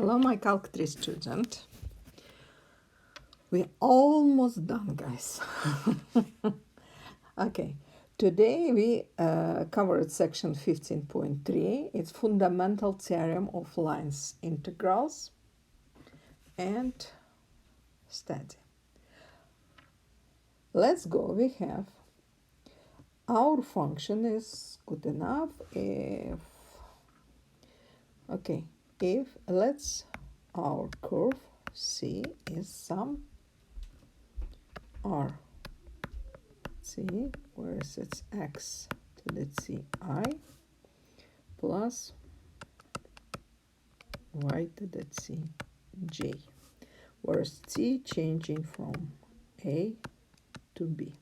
Hello, my Calc 3 student. We're almost done, guys. Okay, today we covered section 15.3. It's fundamental theorem of lines integrals and study. Let's go. We have our function is good enough if, okay, if let's our curve C is some R. C, whereas it's x to the ci plus y to the cj, whereas c changing from a to b.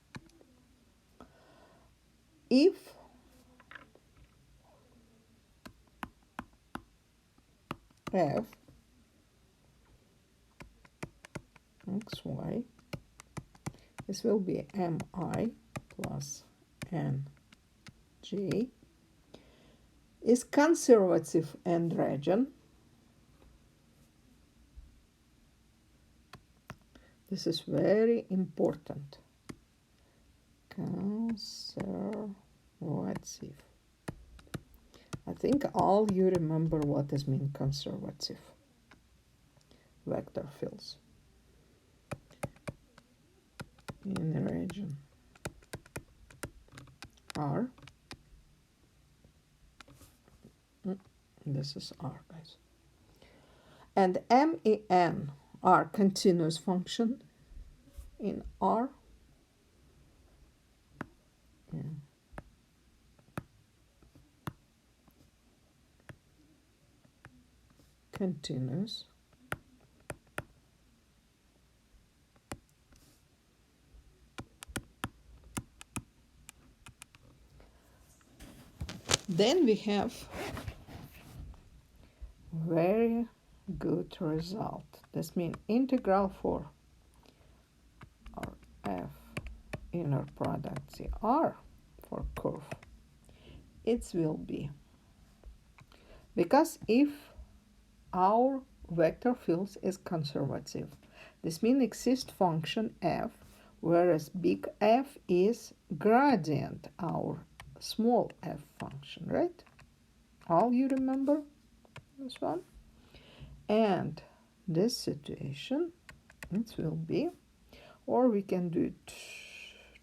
If f xy, this will be mi plus nj, is conservative and region. This is very important. Conservative. I think all you remember what does mean conservative vector fields in the region R. This is R, guys. And M and N are continuous function in R. Yeah. Continuous. Then we have very good result. This means integral for our f inner product CR for curve. It will be, because if our vector field is conservative, this means exists function f, whereas big F is gradient our small f function, right? All you remember this one? And this situation, it will be, or we can do it,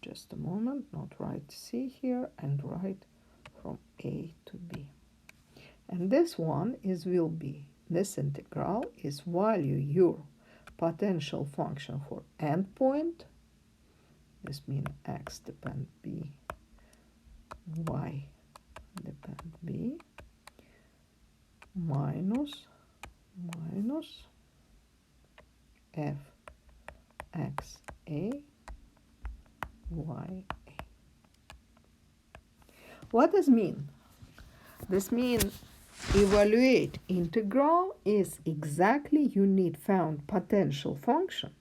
just a moment, not write C here and write from A to B. And this one is will be, this integral is value your potential function for endpoint. This means x depend B, y depend B, minus f x a y a. What does mean? This means evaluate integral is exactly you need found potential function,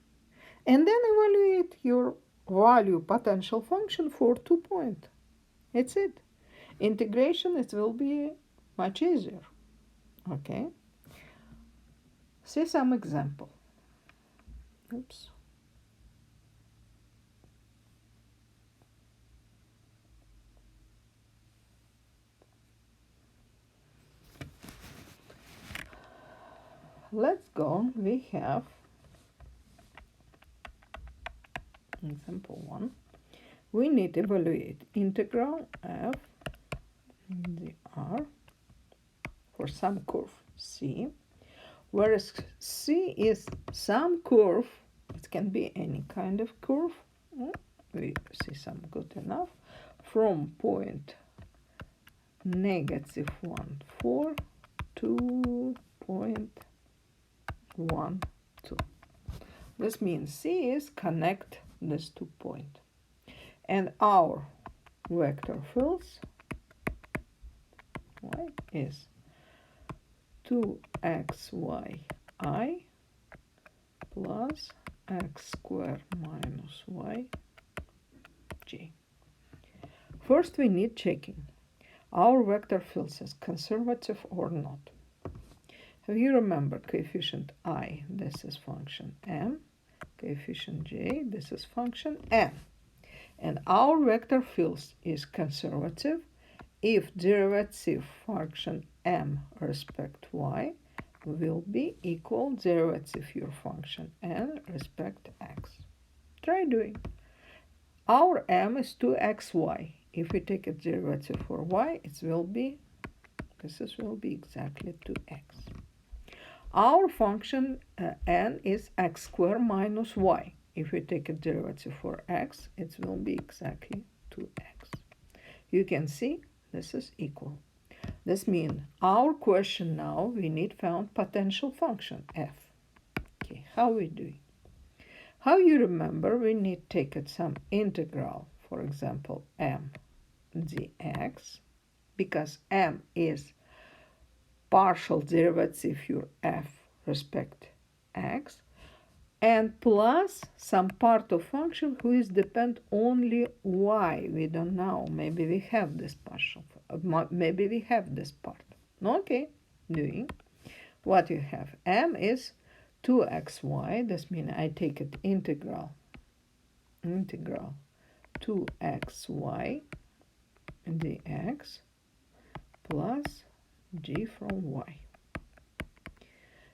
and then evaluate your value potential function for 2 points. It's it. Integration, it will be much easier. Okay. See some example. Oops. Let's go. We have example 1. We need to evaluate integral f dr for some curve C, whereas C is some curve. It can be any kind of curve. We see some good enough from point -1, 4 to point 1, 2. This means C is connect these 2 points. And our vector fields y is 2xyi plus x squared minus yj. First we need checking our vector fields is conservative or not. You remember coefficient I, this is function m, coefficient j, this is function n. And our vector field is conservative if derivative function m respect y will be equal derivative your function n respect x. Try doing. Our m is 2xy. If we take a derivative for y, it will be, will be exactly 2x. Our function n is x squared minus y. If we take a derivative for x, it will be exactly 2x. You can see this is equal. This means our question now, we need found potential function f. Okay, how we doing? How you remember, we need take it some integral, for example, m dx, because m is partial derivative your f respect x, and plus some part of function who is depend only y. We don't know. Maybe we have this partial. Maybe we have this part. Okay, doing. What you have? M is 2xy. This means I take it integral 2xy dx plus g from y.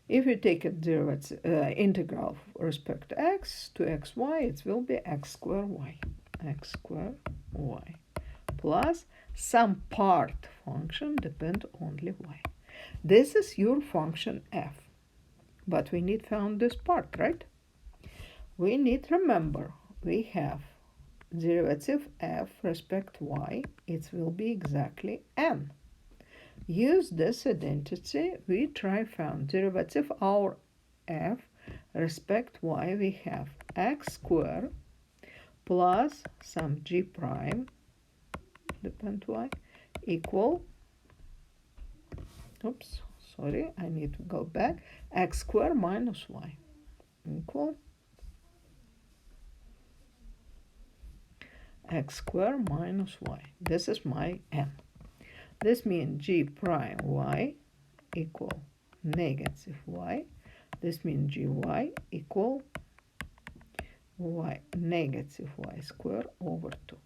If you take a derivative integral respect to x to xy, it will be x squared y plus some part function depend only y. This is your function f, but we need found this part, right? We need remember we have derivative f respect y, it will be exactly n. Use this identity, we try found derivative our f respect y, we have x squared plus some g prime depend y equal, oops, sorry, I need to go back, x squared minus y equal x squared minus y. This is my n. This means g prime y equal negative y. This means gy equal y negative y squared over 2.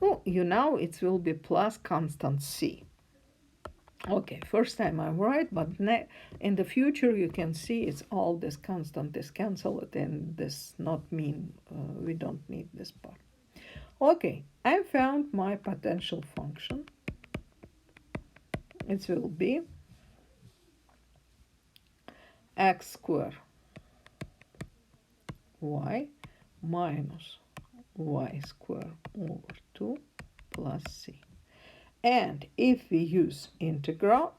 Oh, you know it will be plus constant c. Okay, first time I'm right, but in the future you can see it's all this constant is cancelled and this not mean we don't need this part. Okay, I found my potential function. It will be x squared y minus y squared over 2 plus c. And if we use integral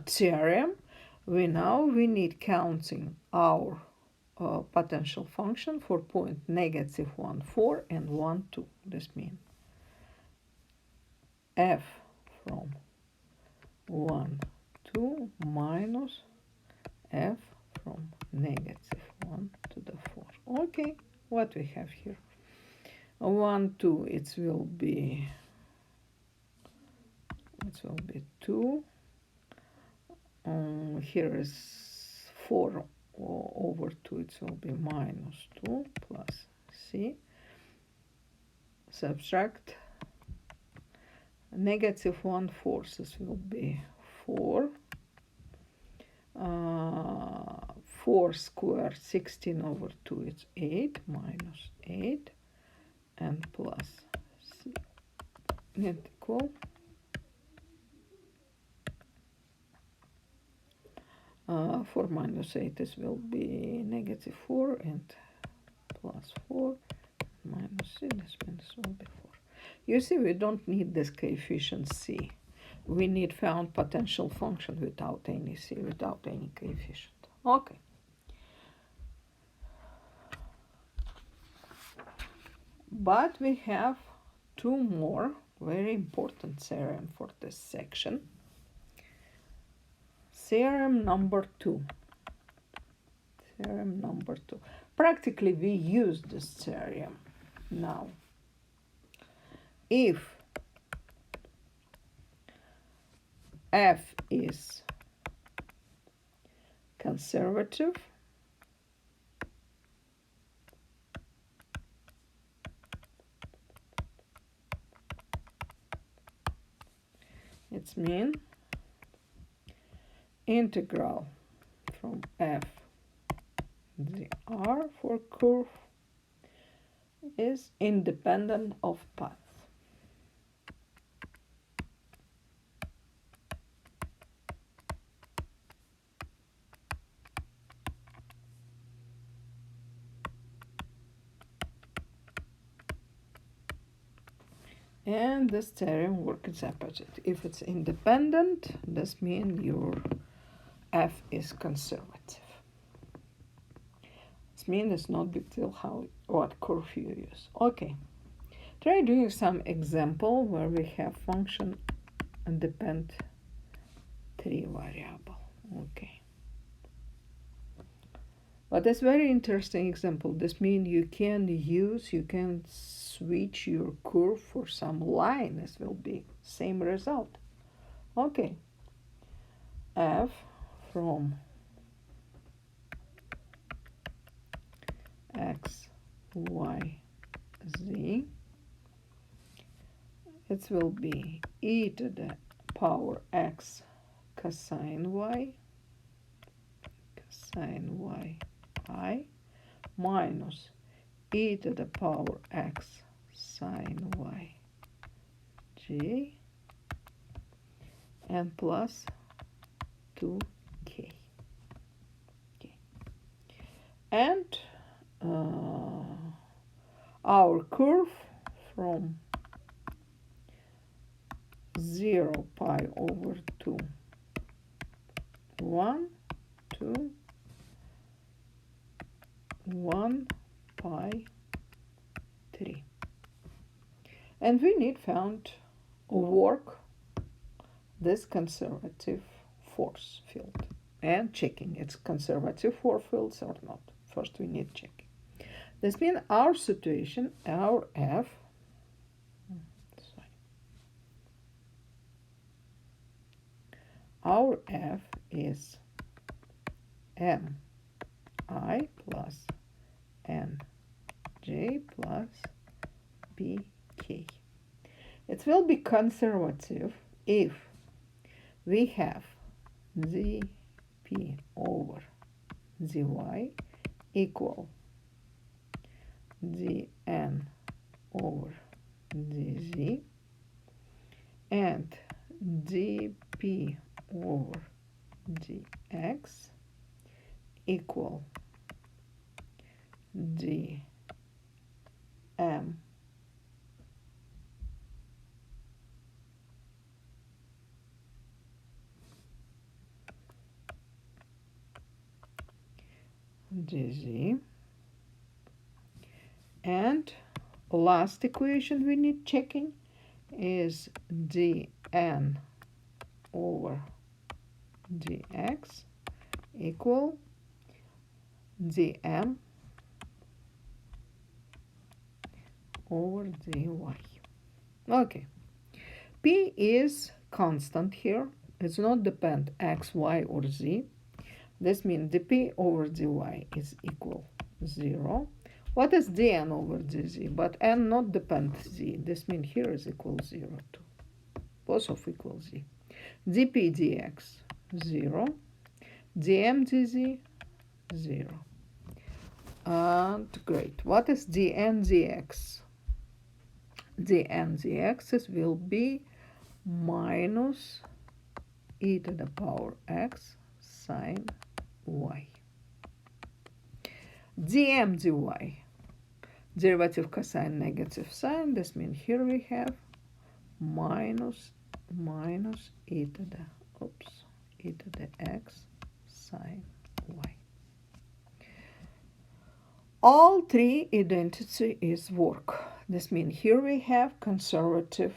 theorem, we need counting our potential function for point negative 1, 4 and 1, 2. This means f from 1, 2 minus f from negative 1 to the 4. Okay, what we have here? 1, 2, it will be 2. Here is 4 over 2, it will be minus 2 plus c. Subtract negative 1/4, this will be 4. 4 squared, 16 over 2, it's 8, minus 8, and plus c, net equal 4 minus 8, this will be negative 4, and plus 4, minus c, this means will be 4. You see, we don't need this coefficient c. We need found potential function without any c, without any coefficient. Okay. But we have two more very important theorem for this section. Theorem number 2. Theorem number 2. Practically, we use this theorem now. If f is conservative. It means integral from f the r for curve is independent of path. And this theorem works opposite. If it's independent, this means your f is conservative. This means it's not big deal what curve you use. Okay. Try doing some example where we have function and depend 3 variable. Okay. But that's very interesting example. This means you can switch your curve for some line. This will be same result. Okay. F from x, y, z. It will be e to the power x cosine y I minus e to the power x sine y j and plus 2k. Okay. And our curve from 0 pi over 2 1 to 1 pi 3. And we need found work this conservative force field and checking it's conservative force fields or not. First we need checking. This means our situation, our F, our F is M I plus N J plus B K. It will be conservative if we have ZP over ZY equal ZN over ZZ and ZP over ZX equal ZM GZ. And last equation we need checking is dn over dx equal dm over dy. Okay, p is constant here. It's not depend x, y, or z. This means dp over dy is equal 0. What is dn over dz? But n not depend z. This means here is equal 0 too. Both of equal z. dp dx 0. dm dz 0. And great. What is dn dx? dn dx will be minus e to the power x sine y. dm dy, derivative cosine negative sign. This means here we have minus e to the x sine y. All three identity is work. This means here we have conservative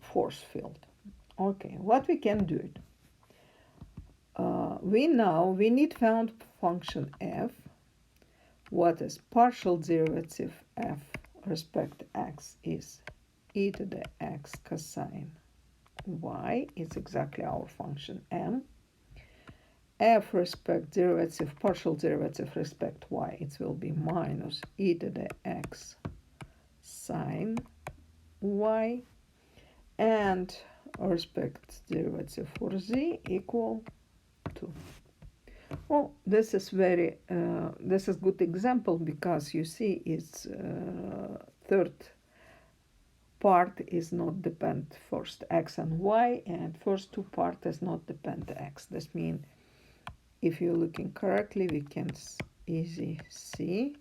force field. Okay, what we can do it? We need found function f. What is partial derivative f respect to x is e to the x cosine y is exactly our function m. F respect derivative, partial derivative respect y, it will be minus e to the x sine y, and respect derivative for z equal to. Well, this is this is good example because you see its third part is not depend first x and y, and first two part is not depend x. This means if you're looking correctly, we can easy see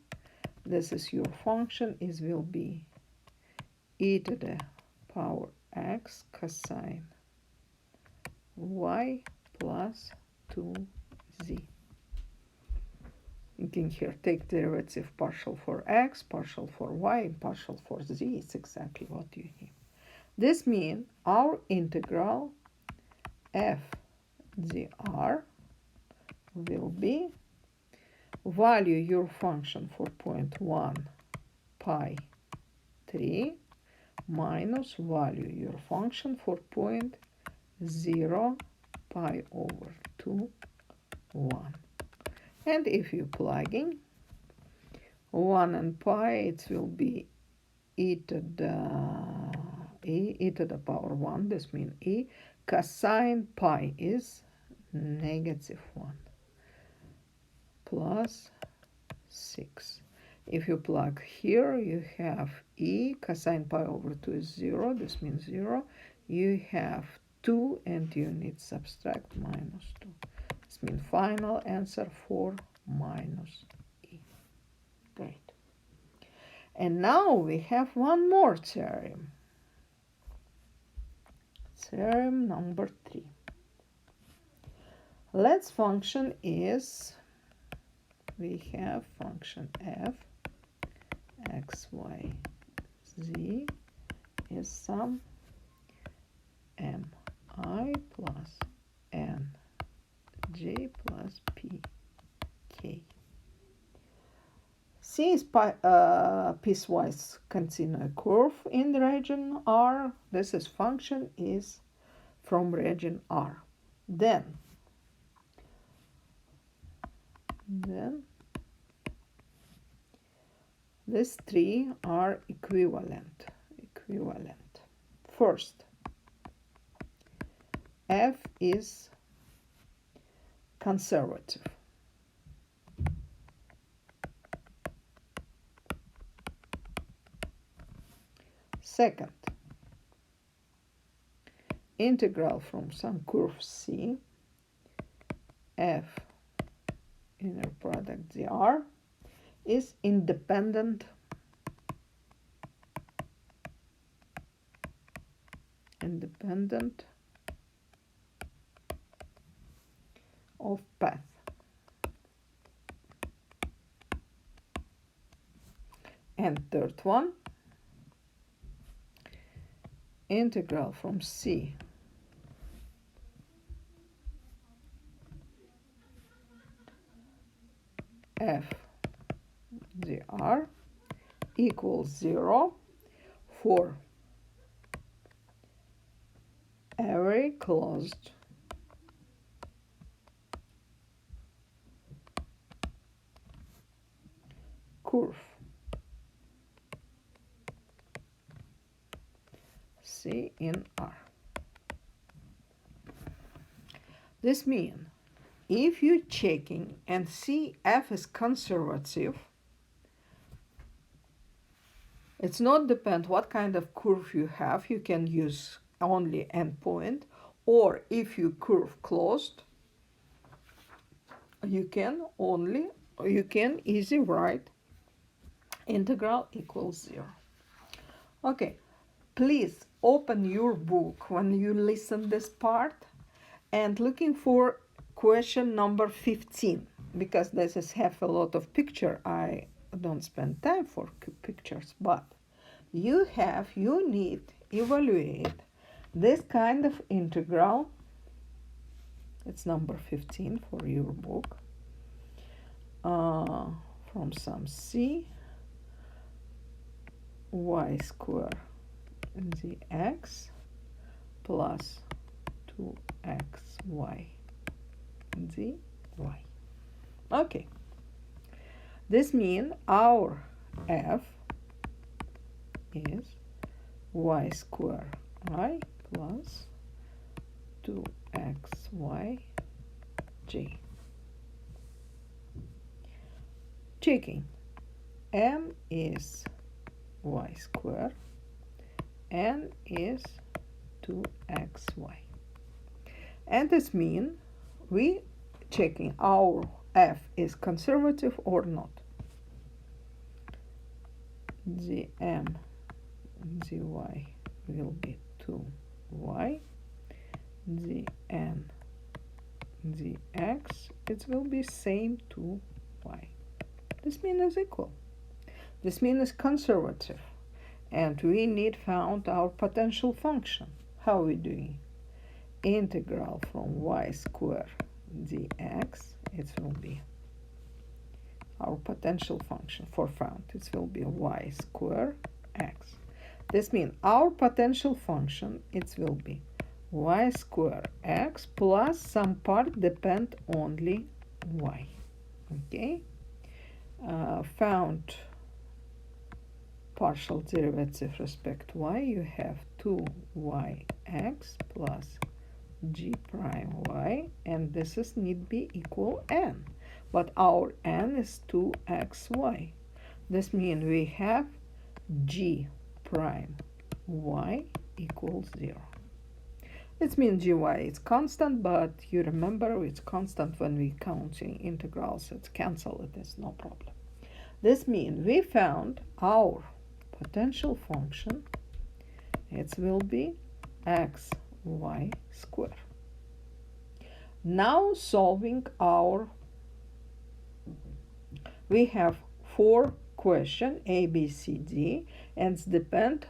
this is your function is will be e to the power x cosine y plus 2z. You can here take derivative partial for x, partial for y, and partial for z. It's exactly what you need. This means our integral f dr will be value your function for point 1 pi 3 minus value your function for point 0 pi over 2 1. And if you plug in 1 and pi, it will be e to the power 1. This means e cosine pi is -1 plus 6. If you plug here, you have e cosine pi over 2 is 0. This means 0. You have 2 and you need subtract -2. This means final answer 4 minus e. Great. And now we have one more theorem. Theorem number 3. Let's function is, we have function f x, y, z is some mi plus n j plus p k. C is piecewise continuous curve in the region R. This is function is from region R. Then these three are equivalent. First, f is conservative. Second, integral from some curve C, f inner product dr is independent of path. And third one, integral from C f dr equals 0 for every closed curve C in R. This means if you're checking and see f is conservative, it's not depend what kind of curve you have. You can use only endpoint, or if you curve closed, you can easy write integral equals 0. Okay, please open your book when you listen this part and looking for question number 15, because this is have a lot of picture. I don't spend time for pictures, but you need evaluate this kind of integral. It's number 15 for your book, from some C y square dx plus 2xy dy. Okay. This means our f is y square I plus 2xy j. Checking. M is y square, n is 2xy. And this means we checking our f is conservative or not. Dm dy will be 2y, dn dx it will be same to y. This mean is equal. This mean is conservative, and we need found our potential function. How we doing? Integral from y square dx it will be our potential function for found. It will be y square x. This means our potential function it will be y square x plus some part depend only y. Okay. Found partial derivative respect y, you have 2yx plus g prime y, and this is need be equal n, but our n is 2xy. This means we have g prime y equals 0. This means gy is constant, but you remember it's constant when we counting integrals. It's cancel it is no problem. This means we found our potential function. It will be xy square. Now solving our, we have 4 questions A, B, C, D, and it's depend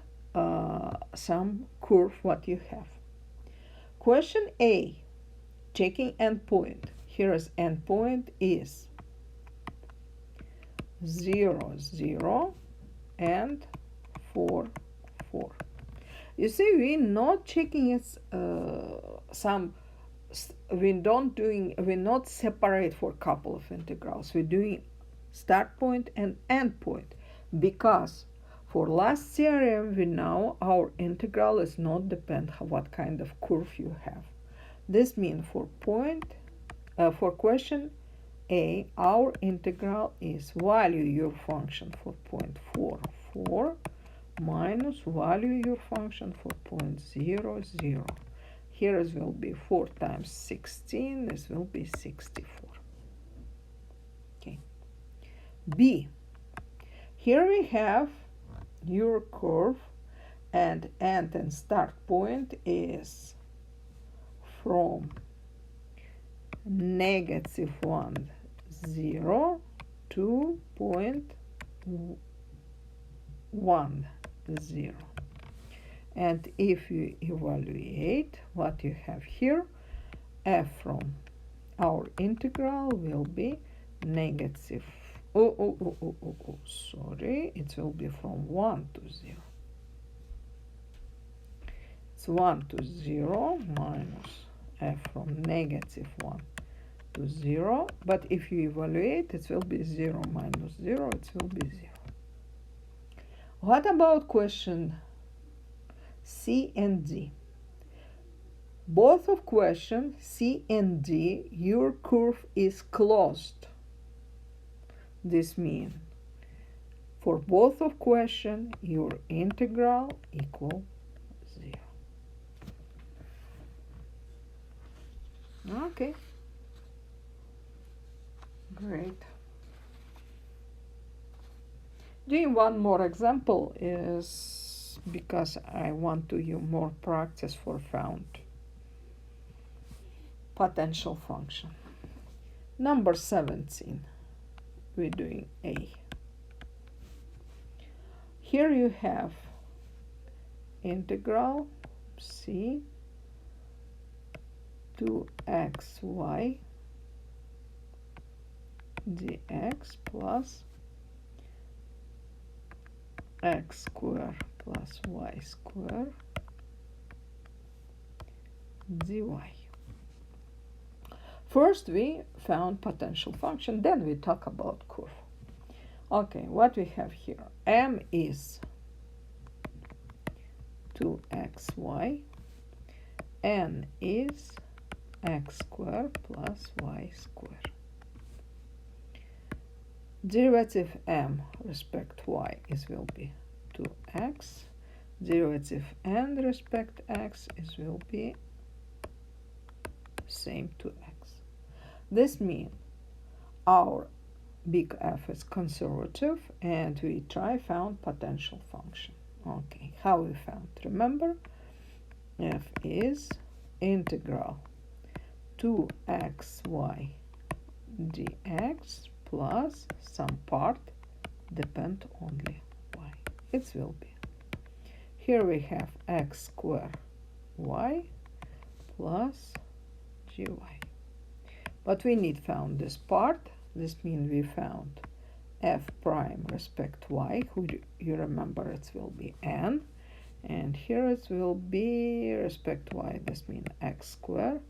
some curve what you have. Question A, checking endpoint. Here is endpoint is 0, 0, and 4, 4. You see, we're not checking it we're not separate for a couple of integrals. We're doing start point and end point, because for last theorem we know our integral is not depend on what kind of curve you have. This means for question A, our integral is value your function for point 4, 4 minus value your function for point 0, 0. Here it will be 4 times 16, this will be 64. Okay. B, here we have your curve, and end and start point is from -1, 0 to point 1, 0. And if you evaluate what you have here, f from our integral will be negative. Sorry, it will be from 1 to 0. It's 1 to 0 minus f from -1 to 0. But if you evaluate, it will be 0 minus 0, it will be 0. What about question C and D? Both of question C and D, your curve is closed. This means for both of question, your integral equal 0. Okay. Great. Doing one more example is because I want to use more practice for found potential function. Number 17, we're doing A. Here you have integral C 2xy dx plus x squared plus y square dy. First we found potential function, then we talk about curve. Okay, what we have here? M is 2xy, n is x squared plus y squared. Derivative m respect y is will be 2x. Derivative n respect x is will be same to x. This means our big F is conservative and we found potential function. Okay, how we found? Remember, F is integral 2xy dx plus some part depend only y. It will be. Here we have x squared y plus gy. But we need found this part. This means we found f prime respect y, who you remember it will be n. And here it will be respect y. This means x squared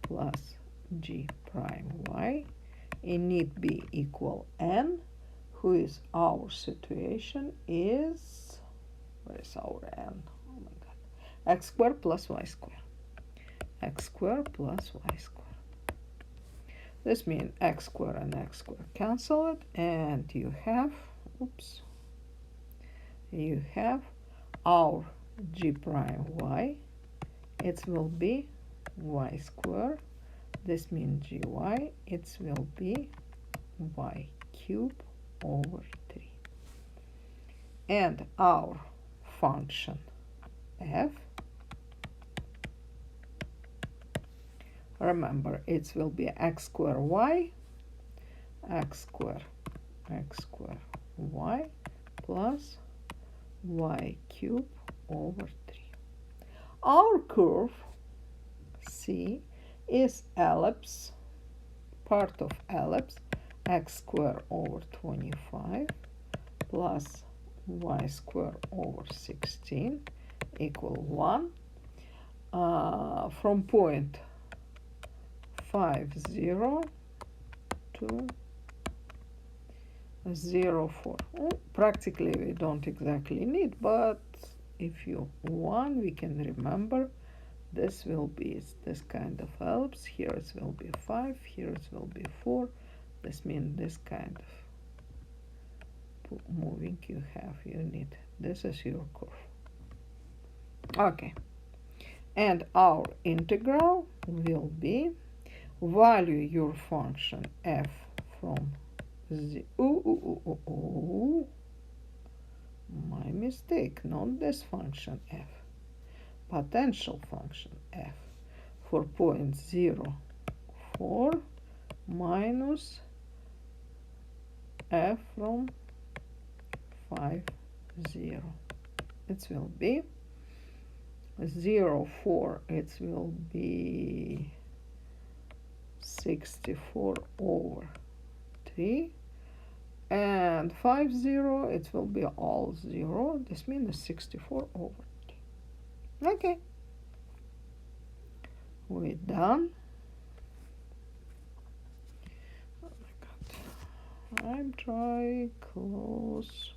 plus g prime y. It need be equal n, who is our situation is, where is our n? Oh my god. X squared plus y squared. X squared plus y squared. This means x squared and x squared cancel it, and you have, oops, you have our g prime y. It will be y squared. This means gy. It will be y cubed over 3. And our function f, remember, it will be x squared y, x squared y plus y cubed over 3. Our curve C is ellipse, part of ellipse, x squared over 25 plus y squared over 16 equal 1. From point 5, 0 to 0, 4. Practically we don't exactly need, but if you want, we can remember this will be this kind of ellipse. Here it will be 5, here it will be 4. This means this kind of moving you need. This is your curve. Okay. And our integral will be value your function f from z. My mistake, not this function f. Potential function f for point 0, 4 minus f from 5, 0. It will be 0, 4. It will be 64 over 3. And 5, 0, it will be all 0. This means 64 over 3. Okay. We're done. Oh my god. I'm trying close.